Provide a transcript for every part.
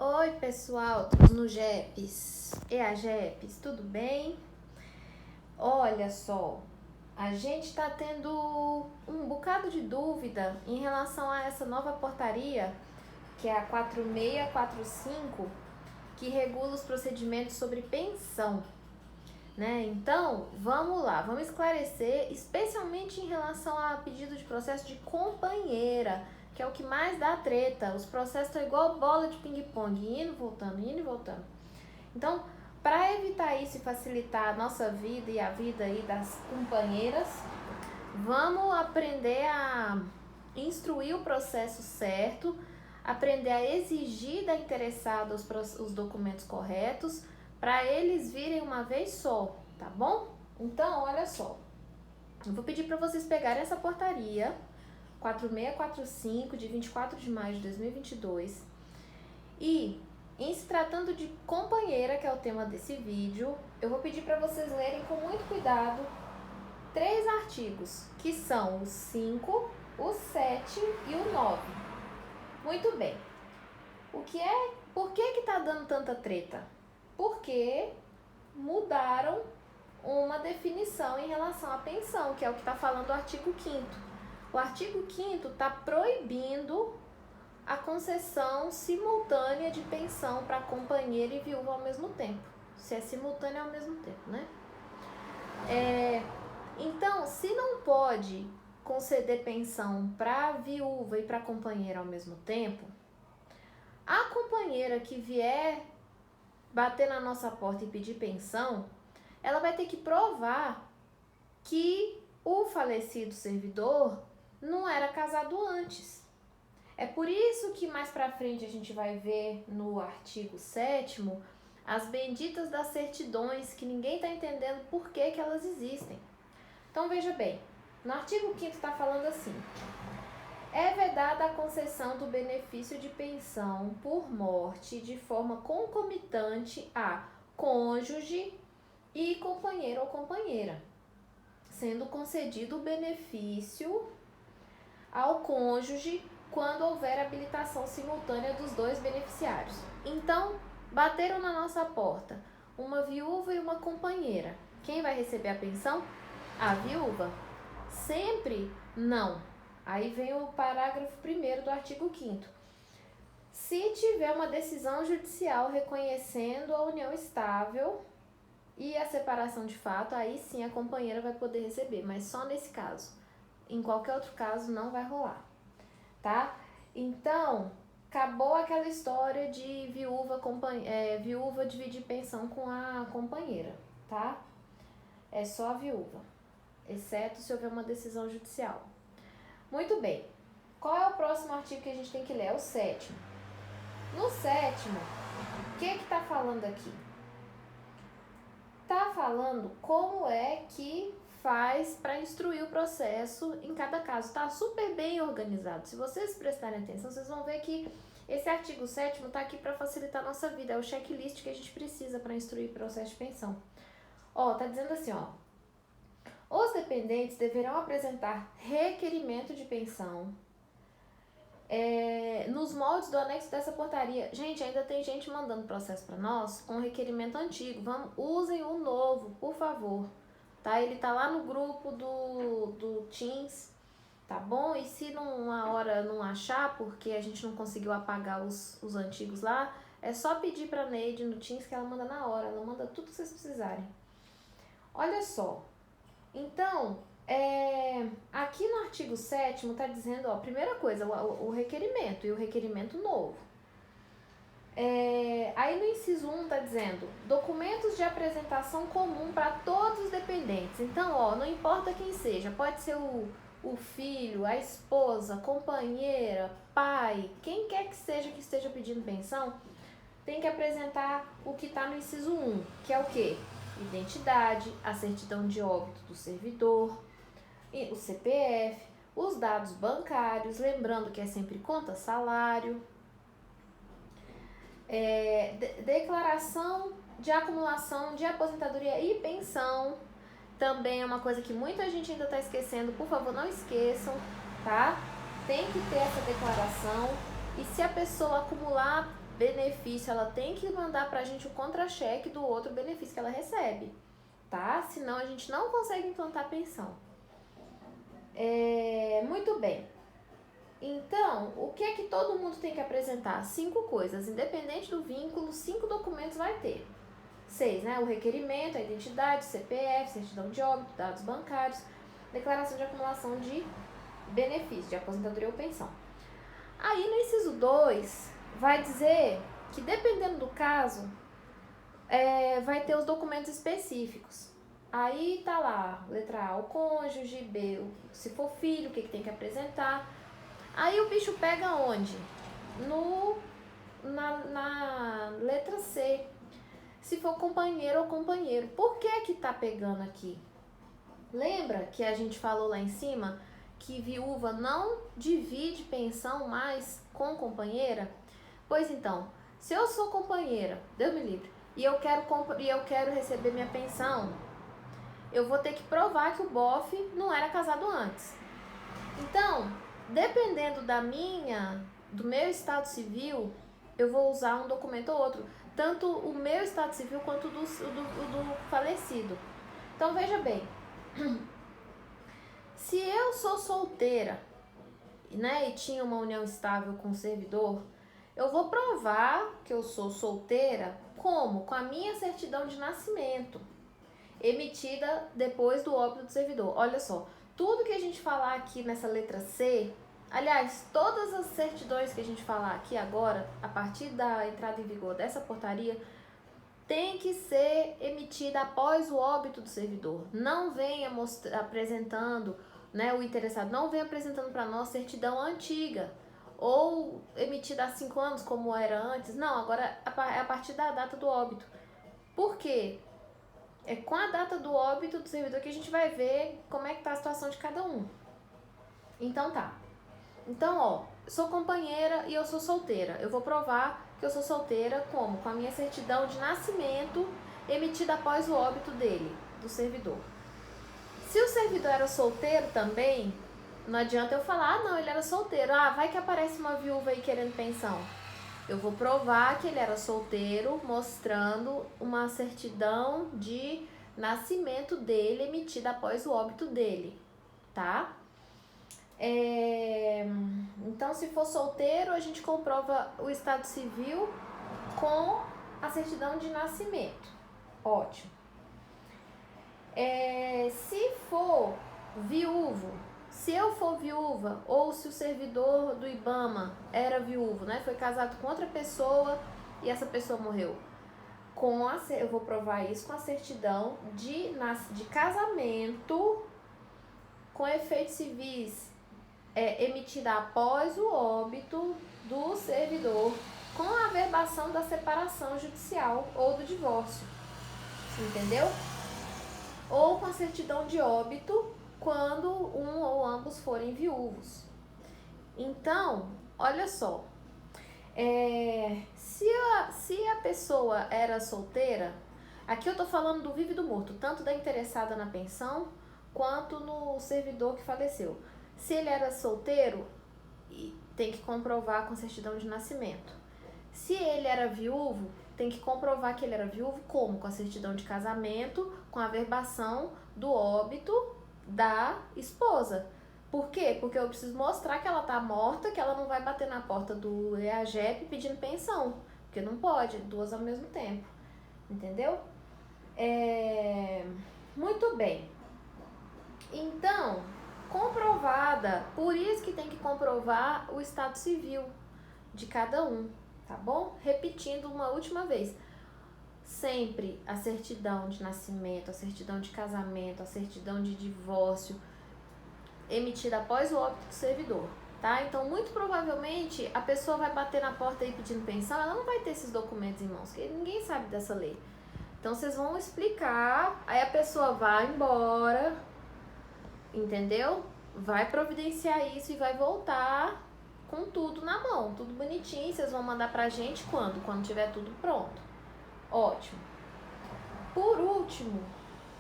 Oi, pessoal, todos no GEPS. E a GEPS, tudo bem? Olha só, a gente está tendo um bocado de dúvida em relação a essa nova portaria, que é a 4645, que regula os procedimentos sobre pensão, né? Então, vamos lá, vamos esclarecer, especialmente em relação a pedido de processo de companheira, que é o que mais dá treta. Os processos estão igual bola de ping-pong, indo e voltando. Então, para evitar isso e facilitar a nossa vida e a vida aí das companheiras, vamos aprender a instruir o processo certo, aprender a exigir da interessada os documentos corretos, para eles virem uma vez só, tá bom? Então, olha só, eu vou pedir para vocês pegarem essa portaria 4645 de 24 de maio de 2022 e, em se tratando de companheira, que é o tema desse vídeo, eu vou pedir para vocês lerem com muito cuidado 3 artigos, que são o 5, o 7 e o 9. Muito bem. Por que tá dando tanta treta? Porque mudaram uma definição em relação à pensão, que é o que está falando o artigo 5º. O artigo 5º está proibindo a concessão simultânea de pensão para companheira e viúva ao mesmo tempo. Se é simultânea, ao mesmo tempo, né? Então, se não pode conceder pensão para viúva e para companheira ao mesmo tempo, a companheira que vier bater na nossa porta e pedir pensão, ela vai ter que provar que o falecido servidor não era casado antes. É por isso que mais pra frente a gente vai ver no artigo 7º as benditas das certidões, que ninguém tá entendendo por que elas existem. Então veja bem, no artigo 5º está falando assim: é vedada a concessão do benefício de pensão por morte de forma concomitante a cônjuge e companheiro ou companheira, sendo concedido o benefício ao cônjuge quando houver habilitação simultânea dos dois beneficiários. Então, bateram na nossa porta uma viúva e uma companheira. Quem vai receber a pensão? A viúva? Sempre não. Aí vem o parágrafo 1º do artigo 5º. Se tiver uma decisão judicial reconhecendo a união estável e a separação de fato, aí sim a companheira vai poder receber, mas só nesse caso. Em qualquer outro caso não vai rolar, tá? Então, acabou aquela história de viúva dividir pensão com a companheira, tá? É só a viúva, exceto se houver uma decisão judicial. Muito bem. Qual é o próximo artigo que a gente tem que ler? É o 7º. No 7º, o que tá falando aqui? Tá falando como é que faz para instruir o processo em cada caso. Tá super bem organizado. Se vocês prestarem atenção, vocês vão ver que esse artigo 7º tá aqui para facilitar a nossa vida. É o checklist que a gente precisa para instruir o processo de pensão. Ó, tá dizendo assim, ó: os dependentes deverão apresentar requerimento de pensão nos moldes do anexo dessa portaria. Gente, ainda tem gente mandando processo para nós com requerimento antigo. Usem o novo, por favor. Tá? Ele tá lá no grupo do Teams, tá bom? E se numa hora não achar, porque a gente não conseguiu apagar os antigos lá, é só pedir pra Neide no Teams que ela manda na hora. Ela manda tudo que vocês precisarem. Olha só. Então, aqui no artigo 7º tá dizendo, ó, primeira coisa, o requerimento e o requerimento novo. Aí no inciso 1 tá dizendo documentos de apresentação comum para todos os dependentes. Então, ó, não importa quem seja, pode ser o filho, a esposa, companheira, pai, quem quer que seja que esteja pedindo pensão, tem que apresentar o que tá no inciso 1, que é o quê? Identidade, a certidão de óbito do servidor, o CPF, os dados bancários, lembrando que é sempre conta salário, declaração de acumulação de aposentadoria e pensão, também é uma coisa que muita gente ainda está esquecendo. Por favor, não esqueçam, tá? Tem que ter essa declaração. E se a pessoa acumular benefício, ela tem que mandar pra gente o contra-cheque do outro benefício que ela recebe, tá? Senão a gente não consegue implantar a pensão. Muito bem. Então, o que é que todo mundo tem que apresentar? 5 coisas. Independente do vínculo, 5 documentos vai ter. 6, né? O requerimento, a identidade, CPF, certidão de óbito, dados bancários, declaração de acumulação de benefício, de aposentadoria ou pensão. Aí no inciso 2, vai dizer que dependendo do caso, vai ter os documentos específicos. Aí tá lá, letra A, o cônjuge, B, se for filho, o que tem que apresentar. Aí o bicho pega onde? Na letra C, se for companheiro ou companheiro. Por que tá pegando aqui? Lembra que a gente falou lá em cima que viúva não divide pensão mais com companheira? Pois então, se eu sou companheira, Deus me livre, e eu quero receber minha pensão, eu vou ter que provar que o bofe não era casado antes. Então, dependendo do meu estado civil, eu vou usar um documento ou outro, tanto o meu estado civil quanto o do falecido. Então veja bem, se eu sou solteira, né, e tinha uma união estável com o servidor, eu vou provar que eu sou solteira como? Com a minha certidão de nascimento, emitida depois do óbito do servidor. Olha só, tudo que a gente falar aqui nessa letra C, aliás, todas as certidões que a gente falar aqui agora, a partir da entrada em vigor dessa portaria, tem que ser emitida após o óbito do servidor. Não venha apresentando, né, o interessado não vem apresentando para nós certidão antiga ou emitida há 5 anos, como era antes. Não, agora é a partir da data do óbito. Por quê? É com a data do óbito do servidor que a gente vai ver como é que tá a situação de cada um. Então tá. Então, ó, sou companheira e eu sou solteira. Eu vou provar que eu sou solteira como? Com a minha certidão de nascimento emitida após o óbito dele, do servidor. Se o servidor era solteiro também, não adianta eu falar, não, ele era solteiro. Vai que aparece uma viúva aí querendo pensão. Eu vou provar que ele era solteiro, mostrando uma certidão de nascimento dele emitida após o óbito dele, tá? Então, se for solteiro, a gente comprova o estado civil com a certidão de nascimento. Ótimo. Se for viúvo, se eu for viúva ou se o servidor do IBAMA era viúvo, né, foi casado com outra pessoa e essa pessoa morreu, eu vou provar isso com a certidão de casamento com efeitos civis emitida após o óbito do servidor, com a averbação da separação judicial ou do divórcio, entendeu? Ou com a certidão de óbito quando um ou ambos forem viúvos. Então, olha só, se a pessoa era solteira, aqui eu tô falando do vivo e do morto, tanto da interessada na pensão quanto no servidor que faleceu. Se ele era solteiro, tem que comprovar com certidão de nascimento. Se ele era viúvo, tem que comprovar que ele era viúvo como? Com a certidão de casamento, com a averbação do óbito da esposa. Por quê? Porque eu preciso mostrar que ela tá morta, que ela não vai bater na porta do EAGEP pedindo pensão. Porque não pode, 2 ao mesmo tempo. Entendeu? Muito bem. Então, comprovada, por isso que tem que comprovar o estado civil de cada um, tá bom? Repetindo uma última vez, sempre a certidão de nascimento, a certidão de casamento, a certidão de divórcio emitida após o óbito do servidor, tá? Então, muito provavelmente, a pessoa vai bater na porta aí pedindo pensão, ela não vai ter esses documentos em mãos, porque ninguém sabe dessa lei. Então, vocês vão explicar, aí a pessoa vai embora, entendeu? Vai providenciar isso e vai voltar com tudo na mão, tudo bonitinho. Vocês vão mandar pra gente quando? Quando tiver tudo pronto. Ótimo. Por último,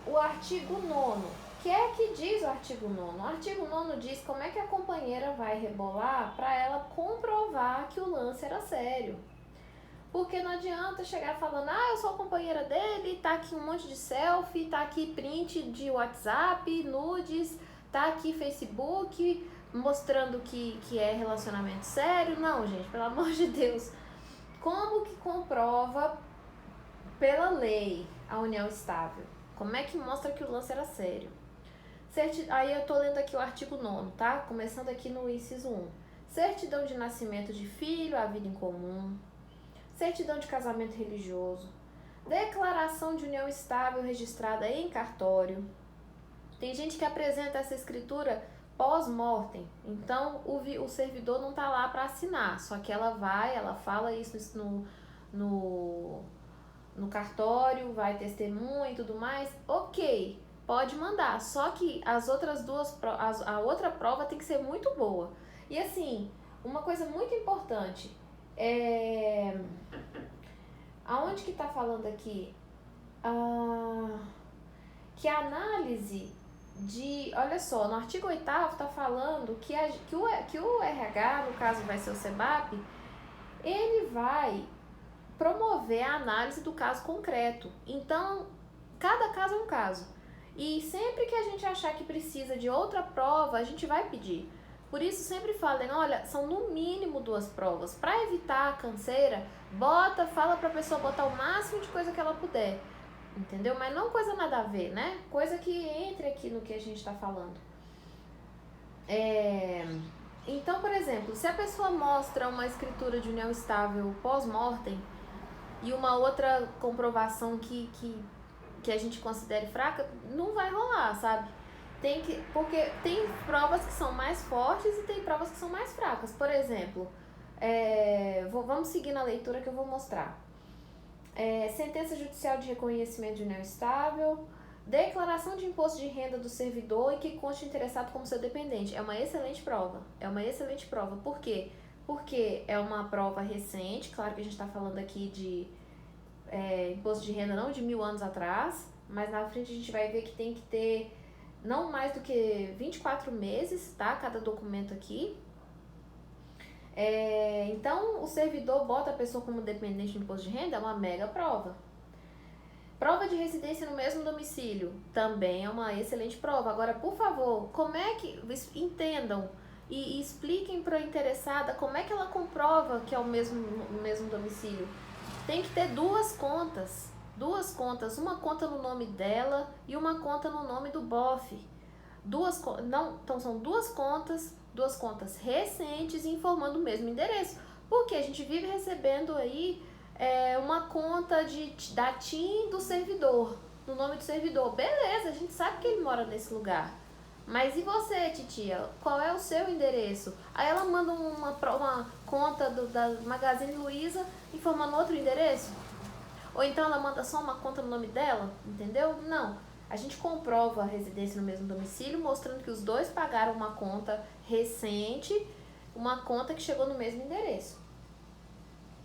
o artigo 9º. O que é que diz o artigo 9º? O artigo 9º diz como é que a companheira vai rebolar para ela comprovar que o lance era sério. Porque não adianta chegar falando, eu sou a companheira dele, tá aqui um monte de selfie, tá aqui print de WhatsApp, nudes, tá aqui Facebook, mostrando que é relacionamento sério. Não, gente, pelo amor de Deus. Como que comprova pela lei a união estável? Como é que mostra que o lance era sério? Aí eu tô lendo aqui o artigo 9º, tá? Começando aqui no inciso 1. Certidão de nascimento de filho, a vida em comum. Certidão de casamento religioso. Declaração de união estável registrada em cartório. Tem gente que apresenta essa escritura pós-mortem. Então, o servidor não tá lá para assinar. Só que ela fala isso no cartório, vai testemunha e tudo mais. Ok, pode mandar. Só que as outras duas, a outra prova tem que ser muito boa. E assim, uma coisa muito importante, aonde que tá falando aqui? Que a análise de, olha só, no artigo 8º tá falando que o RH, no caso vai ser o SEBAP, ele vai promover a análise do caso concreto. Então, cada caso é um caso. E sempre que a gente achar que precisa de outra prova, a gente vai pedir. Por isso, sempre falem, olha, são no mínimo 2 provas. Para evitar a canseira, fala para a pessoa botar o máximo de coisa que ela puder. Entendeu? Mas não coisa nada a ver, né? Coisa que entre aqui no que a gente está falando. Então, por exemplo, se a pessoa mostra uma escritura de união estável pós-mortem e uma outra comprovação que a gente considere fraca, não vai rolar, sabe? Porque tem provas que são mais fortes e tem provas que são mais fracas. Por exemplo, vamos seguir na leitura que eu vou mostrar. Sentença judicial de reconhecimento de união estável, declaração de imposto de renda do servidor e que conste interessado como seu dependente. É uma excelente prova. Por quê? Porque é uma prova recente, claro que a gente está falando aqui de imposto de renda não de 1000 anos atrás, mas na frente a gente vai ver que tem que ter não mais do que 24 meses, tá? Cada documento aqui. Então, o servidor bota a pessoa como dependente do imposto de renda, é uma mega prova. Prova de residência no mesmo domicílio, também é uma excelente prova. Agora, por favor, como é que... Entendam e expliquem para a interessada como é que ela comprova que é o mesmo domicílio. Tem que ter 2 contas. 2 contas, uma conta no nome dela e uma conta no nome do bofe. Então são 2 contas recentes informando o mesmo endereço. Porque a gente vive recebendo aí uma conta da TIM do servidor, no nome do servidor. Beleza, a gente sabe que ele mora nesse lugar. Mas e você, titia? Qual é o seu endereço? Aí ela manda uma conta da Magazine Luiza informando outro endereço? Ou então ela manda só uma conta no nome dela? Entendeu? Não. A gente comprova a residência no mesmo domicílio, mostrando que os dois pagaram uma conta recente, uma conta que chegou no mesmo endereço.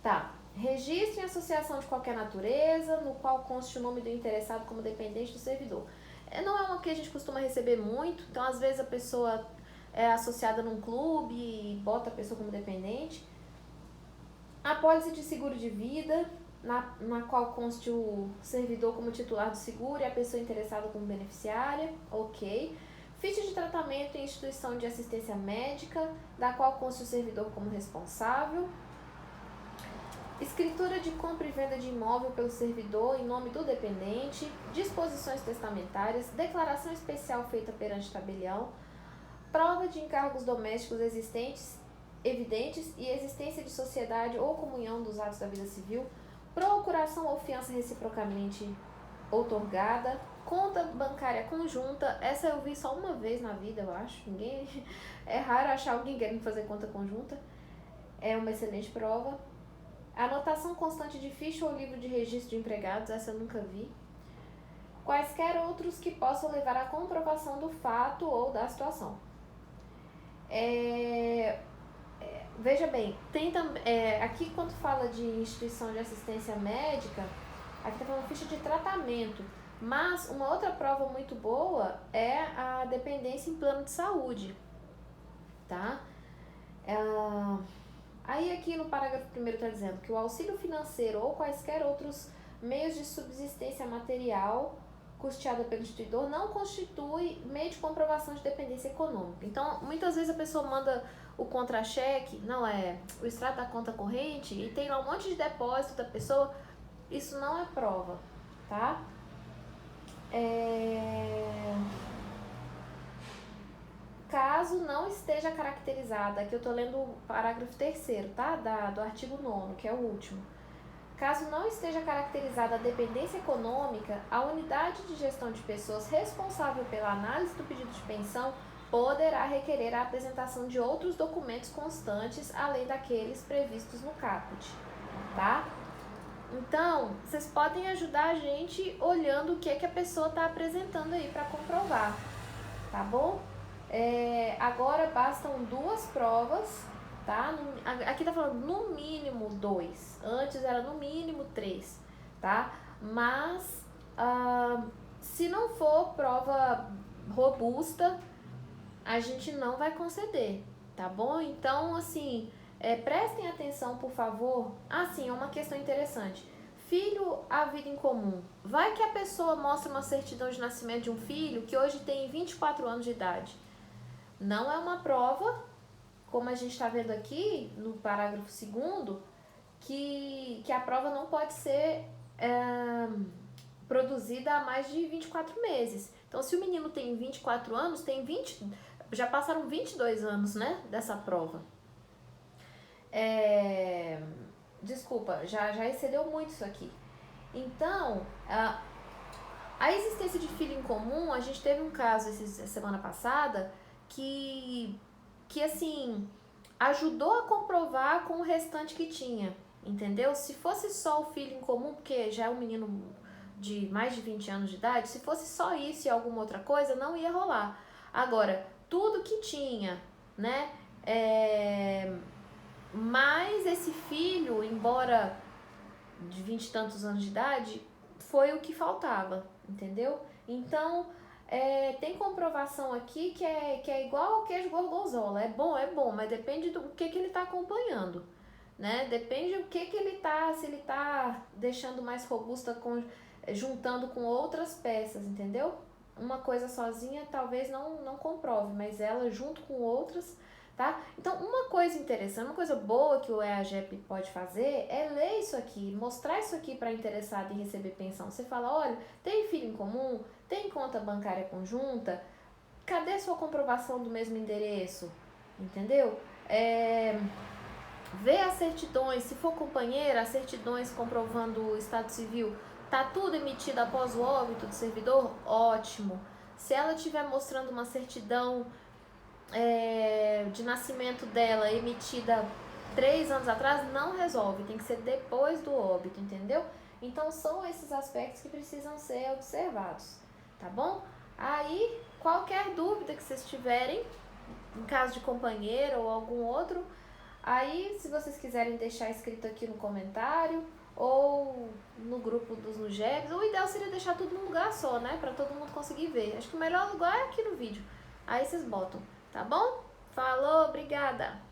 Tá. Registro em associação de qualquer natureza, no qual conste o nome do interessado como dependente do servidor. Não é uma que a gente costuma receber muito, então às vezes a pessoa é associada num clube e bota a pessoa como dependente. A apólice de seguro de vida, na qual conste o servidor como titular do seguro e a pessoa interessada como beneficiária, ok. Ficha de tratamento em instituição de assistência médica, da qual conste o servidor como responsável. Escritura de compra e venda de imóvel pelo servidor em nome do dependente, disposições testamentárias, declaração especial feita perante tabelião, prova de encargos domésticos evidentes e existência de sociedade ou comunhão dos atos da vida civil, procuração ou fiança reciprocamente outorgada, conta bancária conjunta. Essa eu vi só uma vez na vida, eu acho. É raro achar alguém querendo fazer conta conjunta. É uma excelente prova. Anotação constante de ficha ou livro de registro de empregados, essa eu nunca vi. Quaisquer outros que possam levar à comprovação do fato ou da situação. Veja bem, tem aqui quando fala de instituição de assistência médica, aqui está falando ficha de tratamento, mas uma outra prova muito boa é a dependência em plano de saúde, tá? Aí aqui no parágrafo 1º está dizendo que o auxílio financeiro ou quaisquer outros meios de subsistência material custeada pelo instituidor não constitui meio de comprovação de dependência econômica. Então, muitas vezes a pessoa manda o contra-cheque, não é o extrato da conta corrente, e tem lá um monte de depósito da pessoa, isso não é prova, tá? Caso não esteja caracterizada, aqui eu estou lendo o parágrafo 3º, tá? Do artigo 9º, que é o último. Caso não esteja caracterizada a dependência econômica, a unidade de gestão de pessoas responsável pela análise do pedido de pensão poderá requerer a apresentação de outros documentos constantes, além daqueles previstos no caput, tá? Então, vocês podem ajudar a gente olhando o que a pessoa está apresentando aí para comprovar, tá bom? Agora bastam 2 provas, tá? Aqui tá falando no mínimo 2, antes era no mínimo 3, tá? Mas se não for prova robusta, a gente não vai conceder, tá bom? Então, assim, prestem atenção, por favor. Sim, é uma questão interessante. Filho à vida em comum. Vai que a pessoa mostra uma certidão de nascimento de um filho que hoje tem 24 anos de idade. Não é uma prova, como a gente está vendo aqui no parágrafo 2º, que a prova não pode ser produzida há mais de 24 meses. Então, se o menino tem 24 anos, já passaram 22 anos, né, dessa prova. Desculpa, já excedeu muito isso aqui. Então, a existência de filho em comum, a gente teve um caso semana passada que assim, ajudou a comprovar com o restante que tinha, entendeu? Se fosse só o filho em comum, porque já é um menino de mais de 20 anos de idade, se fosse só isso e alguma outra coisa, não ia rolar. Agora, tudo que tinha, né, mas esse filho, embora de 20 e tantos anos de idade, foi o que faltava, entendeu? Então, tem comprovação aqui que é igual ao queijo gorgonzola. É bom, mas depende do que ele está acompanhando, né? Depende do que ele tá, se ele tá deixando mais robusta, juntando com outras peças, entendeu? Uma coisa sozinha talvez não comprove, mas ela junto com outras, tá? Então, uma coisa interessante, uma coisa boa que o EAGEP pode fazer é ler isso aqui, mostrar isso aqui para interessado em receber pensão. Você fala, olha, tem filho em comum, tem conta bancária conjunta, cadê sua comprovação do mesmo endereço? Entendeu? Vê as certidões, se for companheira, as certidões comprovando o estado civil, tá tudo emitido após o óbito do servidor? Ótimo. Se ela estiver mostrando uma certidão de nascimento dela emitida 3 anos atrás, não resolve, tem que ser depois do óbito, entendeu? Então são esses aspectos que precisam ser observados, tá bom? Aí, qualquer dúvida que vocês tiverem, em caso de companheiro ou algum outro, aí se vocês quiserem deixar escrito aqui no comentário ou no grupo dos Nugebs, o ideal seria deixar tudo num lugar só, né? Pra todo mundo conseguir ver. Acho que o melhor lugar é aqui no vídeo. Aí vocês botam, tá bom? Falou, obrigada!